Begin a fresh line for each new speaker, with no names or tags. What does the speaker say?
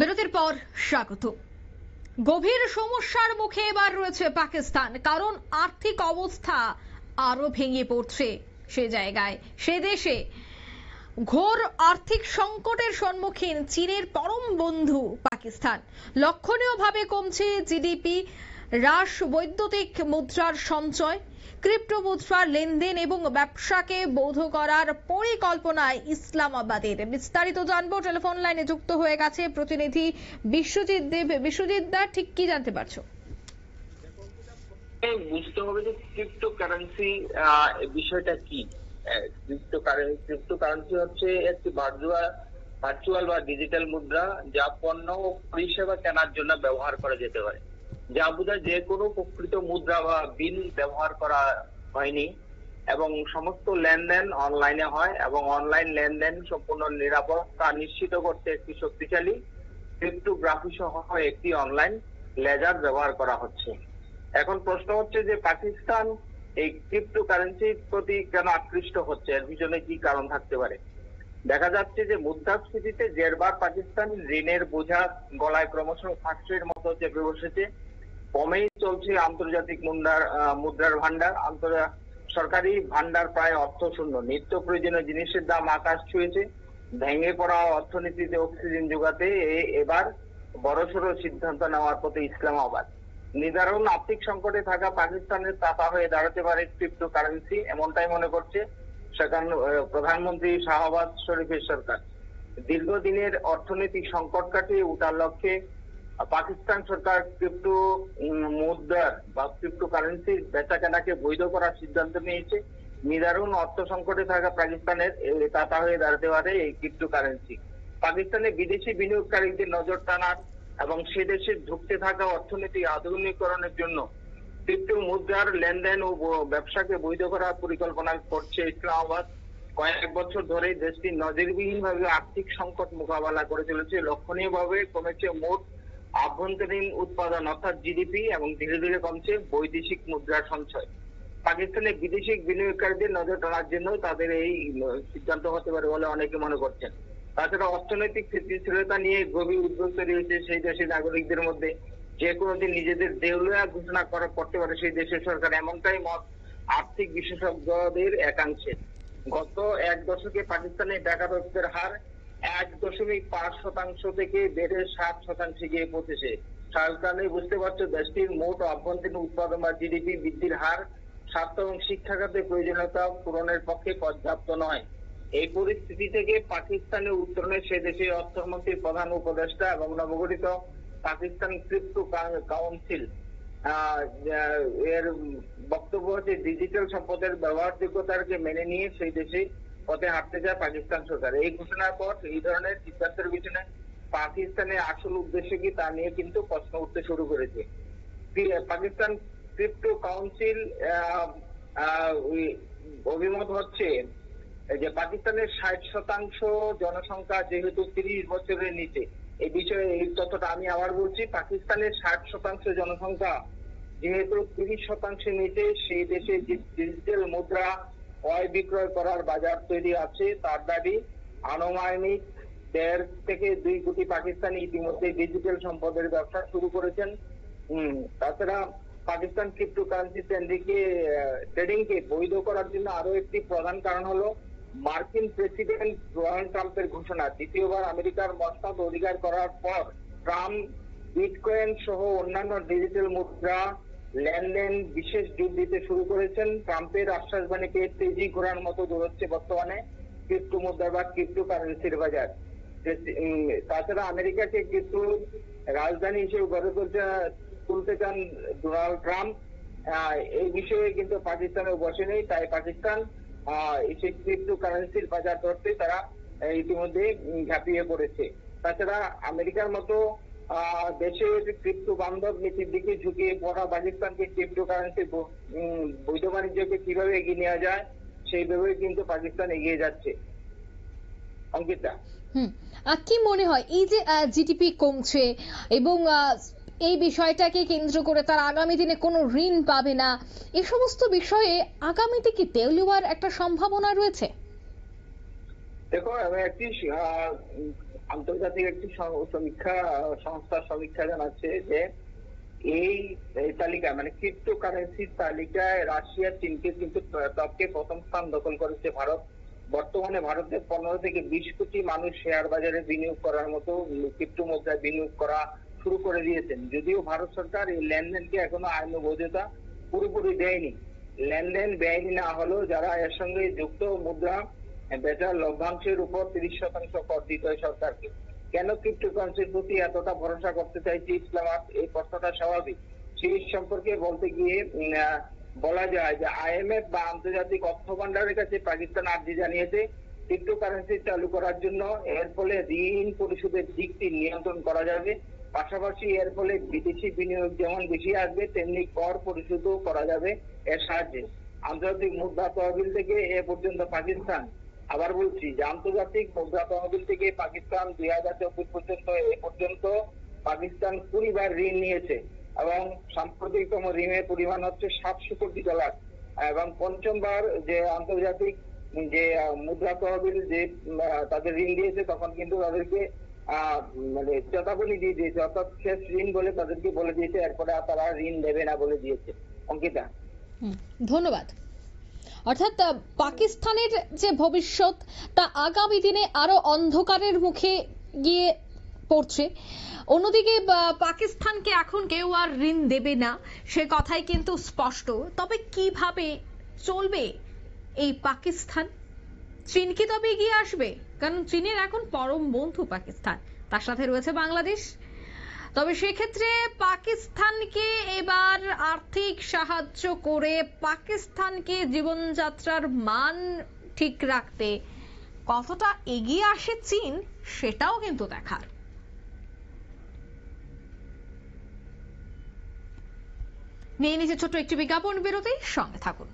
বিরতির পর স্বাগত। গভীর সমস্যার মুখে এবার রয়েছে পাকিস্তান, কারণ আর্থিক অবস্থা আরো ভেঙে পড়ছে। সে জায়গায় সে দেশে ঘোর আর্থিক সংকটের সম্মুখীন চীনের পরম বন্ধু পাকিস্তান। লক্ষণীয়ভাবে কমছে জিডিপি, হ্রাস বৈদ্যুতিক মুদ্রার সঞ্চয়, ক্রিপ্টো মুদ্রার লেনদেন এবং ব্যবসাকে বৈধ করার পরিকল্পনায় ইসলামাবাদের। বিস্তারিত জানবো, টেলিফোন লাইনে যুক্ত হয়ে গেছে প্রতিনিধি বিশ্বজিৎ দেব। বিশ্বজিৎ দা, ঠিক কি জানতে পারছো?
বুঝতে হবে যে ক্রিপ্টো কারেন্সি বিষয়টা কি। ক্রিপ্টো কারেন্সি হচ্ছে একটি ভার্চুয়াল বা ডিজিটাল মুদ্রা, যা পণ্য ও পরিষেবা কেনার জন্য ব্যবহার করা যেতে পারে। যা বোঝায় যে কোনো প্রকৃত মুদ্রা বা বিল ব্যবহার করা হয়নি এবং সমস্ত লেনদেন অনলাইনে হয়, এবং অনলাইন লেনদেন সম্পূর্ণ নিরাপদ তা নিশ্চিত করতে একটি শক্তিশালী ক্রিপ্টোগ্রাফি সহ একটি অনলাইন লেজার ব্যবহার করা হচ্ছে। এখন প্রশ্ন হচ্ছে যে পাকিস্তান এই ক্রিপ্টো কারেন্সির প্রতি কেন আকৃষ্ট হচ্ছে, এর পিছনে কি কারণ থাকতে পারে। দেখা যাচ্ছে যে মুদ্রাস্ফীতিতে জেরবার পাকিস্তান ঋণের বোঝা গলায় ক্রমশ ফাঁসির মতো চেপে বসেছে। কমেই চলছে আন্তর্জাতিক মুদ্রার ভান্ডার, সরকারি ভান্ডার প্রায় অর্থশূন্য। নিত্য প্রয়োজনীয় জিনিসের দাম আকাশ ছুঁয়েছে। ভেঙে পড়া অর্থনীতিতে অক্সিজেন যোগাতে এবার বড়সড় সিদ্ধান্ত নেওয়ার পথে ইসলামাবাদ। নিদারুণ আর্থিক সংকটে থাকা পাকিস্তানের তাতা হয়ে দাঁড়াতে পারে ক্রিপ্টো কারেন্সি, এমনটাই মনে করছে সেখানে প্রধানমন্ত্রী শাহবাজ শরীফের সরকার। দীর্ঘদিনের অর্থনৈতিক সংকট কাটিয়ে উঠার লক্ষ্যে পাকিস্তান সরকার ক্রিপ্টো মুদ্রার বা ক্রিপ্টো কারেন্সির বেচা কেনাকে বৈধ করার সিদ্ধান্ত নিয়েছে। নিদারুণ অর্থ সংকটে থাকা পাকিস্তানের তাতা হয়ে দাঁড়াতে পারে এই ক্রিপ্টো কারেন্সি। পাকিস্তানে বিদেশি বিনিয়োগকারীদের নজর টানার এবং সে দেশে ঢুকতে থাকা অর্থনীতি আধুনিকরণের জন্য ক্রিপ্টো মুদ্রার লেনদেন ও ব্যবসাকে বৈধ করার পরিকল্পনা করছে ইসলামাবাদ। কয়েক বছর ধরে দেশটি নজিরবিহীনভাবে আর্থিক সংকট মোকাবেলা করে চলেছে। লক্ষণীয়ভাবে কমেছে মোট আভ্যন্তরীণ উৎপাদন অর্থাৎ জিডিপি, এবং ধীরে ধীরে কমছে বৈদেশিক মুদ্রার সঞ্চয়। পাকিস্তানে বিদেশি বিনিয়োগকারীদের নজর টানার জন্য তাদের এই সিদ্ধান্ত হতে পারে বলে অনেকে মনে করছেন। তাছাড়া অর্থনৈতিক স্থিতিশীলতা নিয়ে গভীর উদ্বেগ তৈরি হয়েছে সেই দেশের নাগরিকদের মধ্যে। যে কোনো দিন নিজেদের দেউলিয়া ঘোষণা করতে পারে সেই দেশের সরকার, এমনটাই মত আর্থিক বিশেষজ্ঞদের একাংশের। গত এক দশকে পাকিস্তানের বেকারত্বের হার 1.5% থেকে বেড়ে 7% গিয়ে পৌঁছেছে। সরকার বুঝতে পারছে দেশটির মোট আভ্যন্তরীণ উৎপাদন বা জিডিপি বৃদ্ধির হার স্বাস্থ্য এবং শিক্ষা খাতে প্রয়োজনীয়তা পূরণের পক্ষে পর্যাপ্ত নয়। এই পরিস্থিতি থেকে পাকিস্তানের উত্তরণে সে দেশের অর্থমন্ত্রী, প্রধান উপদেষ্টা এবং নবগঠিত পাকিস্তান ক্রিপ্টো কাউন্সিল এর বক্তব্য হচ্ছে ডিজিটাল সম্পদের ব্যবহারযোগ্যতাকে মেনে নিয়ে সেই দেশে পথে হাঁটতে যায় পাকিস্তান সরকার। এই ঘোষণার পর এই ধরনের সিদ্ধান্তের পিছনে পাকিস্তানের আসল উদ্দেশ্য কি তা নিয়ে কিন্তু প্রশ্ন উঠতে শুরু করেছে। পাকিস্তান ক্রিপ্টো কাউন্সিল অভিমত হচ্ছে যে পাকিস্তানের 60% জনসংখ্যা যেহেতু 30 বছরের নিচে, এই বিষয়ে এই তথ্যটা আমি আবার বলছি, পাকিস্তানের 60% জনসংখ্যা যেহেতু 30% নিচে, সেই দেশে ডিজিটাল মুদ্রা ক্রয় বিক্রয় করার বাজার তৈরি আছে। তার দাবি আনুমানিক 1.5 থেকে 2 কোটি পাকিস্তানি ইতিমধ্যে ডিজিটাল সম্পদের ব্যবসা শুরু করেছেন। তাছাড়া পাকিস্তান ক্রিপ্টো কারেন্সি ট্রেডিংকে বৈধ করার জন্য আরো একটি প্রধান কারণ হলো মার্কিন প্রেসিডেন্ট ডোনাল্ড ট্রাম্পের ঘোষণা। দ্বিতীয়বার আমেরিকার মসনদ অধিকার করার পর ট্রাম্প বিটকয়েন সহ অন্যান্য ডিজিটাল মুদ্রা লেনদেন বিশেষ জোর দিতে শুরু করেছেন। ট্রাম্পের আশ্বাসবাণীকে তেজি ঘোরার মতো দৌড়চ্ছে বর্তমানে ক্রিপ্টো মুদ্রা বা ক্রিপ্টো কারেন্সির বাজার। তাছাড়া আমেরিকাকে ক্রিপ্টো রাজধানী হিসেবে গড়ে তুলতে চান ডোনাল্ড ট্রাম্প। এই বিষয়ে কিন্তু পাকিস্তানের বসে নেই, তাই পাকিস্তান সেই ক্রিপ্টো কারেন্সির বাজার ধরতে তারা ইতিমধ্যে ঝাঁপিয়ে পড়েছে। তাছাড়া আমেরিকার মতো দেশের ক্রিপ্টো বান্ধব নীতির দিকে ঝুঁকিয়ে পড়া পাকিস্তানকে ক্রিপ্টো কারেন্সি বৈধ বাণিজ্যকে কিভাবে এগিয়ে নেওয়া যায় সেইভাবে কিন্তু পাকিস্তান এগিয়ে যাচ্ছে। অঙ্কিতা,
কি মনে হয় এই যে জিডিপি কমছে এবং এই বিষয়টাকে কেন্দ্র করে তার আগামী দিনে কোনো ঋণ পাবে না, এই সমস্ত বিষয়ে আগামীতে কি দেউলিয়ার একটা সম্ভাবনা রয়েছে?
দেখো, একটি আন্তর্জাতিক একটি সমীক্ষা সংস্থার সমীক্ষা জানাচ্ছে যে এই তালিকা মানে ক্রিপ্টোকারেন্সির তালিকায় রাশিয়া চীনকে কিন্তু টপকে প্রথম স্থান দখল করেছে ভারত। বর্তমানে ভারতের 15 থেকে 20 কোটি মানুষ শেয়ার বাজারে বিনিয়োগ করার মতো ক্রিপ্টো মুদ্রায় বিনিয়োগ করা শুরু করে দিয়েছেন। যদিও ভারত সরকার এই লেনদেনকে এখনো আইন বৈধতা পুরোপুরি দেয়নি। লেনদেন বেআইনি না হলেও যারা এর সঙ্গে যুক্ত মুদ্রা বেচার লভ্যাংশের উপর 30% কর দিতে হয় সরকারকে। কেন ক্রিপ্টোকারেন্সির প্রতি এতটা ভরসা করতে চাইছে ইসলামাবাদ, এই প্রশ্নটা স্বাভাবিক। সেই সম্পর্কে বলতে গিয়ে বলা যায় যে আইএমএফ বা আন্তর্জাতিক অর্থ ভান্ডারের কাছে পাকিস্তান আর্জি জানিয়েছে ক্রিপ্টোকারেন্সি চালু করার জন্য। এর ফলে ঋণ পরিশোধের দিকটি নিয়ন্ত্রণ করা যাবে, পাশাপাশি এর ফলে বিদেশি বিনিয়োগ যেমন বেশি আসবে তেমনি কর পরিশোধও করা যাবে এর সাহায্যে। আন্তর্জাতিক মুদ্রা তহবিল থেকে এ পর্যন্ত পাকিস্তান, আবার বলছি যে আন্তর্জাতিক মুদ্রা তহবিল থেকে পাকিস্তান 2024 পর্যন্ত এ পর্যন্ত পাকিস্তান 20 বার ঋণ নিয়েছে এবং সাম্প্রতিকতম ঋণের পরিমাণ হচ্ছে $700 কোটি। এবং পঞ্চমবার যে আন্তর্জাতিক যে মুদ্রা তহবিল যে তাদের ঋণ দিয়েছে তখন কিন্তু তাদেরকে মানে চেতাবনী দিয়ে দিয়েছে, অর্থাৎ শেষ ঋণ বলে তাদেরকে বলে দিয়েছে, এরপরে তারা ঋণ দেবে না বলে দিয়েছে। অঙ্কিতা,
ধন্যবাদ। অর্থাৎ পাকিস্তানের যে ভবিষ্যৎ তা আগামী দিনে আরো অন্ধকারের মুখে গিয়ে পড়ছে। অন্যদিকে পাকিস্তানকে এখন কেউ আর ঋণ দেবে না সে কথাই কিন্তু স্পষ্ট। তবে কিভাবে চলবে এই পাকিস্তান? চীন কি তবে এগিয়ে আসবে? কারণ চীনের এখন পরম বন্ধু পাকিস্তান, তার সাথে রয়েছে বাংলাদেশ। তবে সেক্ষেত্রে পাকিস্তানকে এবার আর্থিক সাহায্য করে পাকিস্তানকে জীবনযাত্রার মান ঠিক রাখতে কতটা এগিয়ে আসে চীন সেটাও কিন্তু দেখার। নিয়ে নিচে ছোট্ট একটি বিজ্ঞাপন বিরতি, সঙ্গে থাকুন।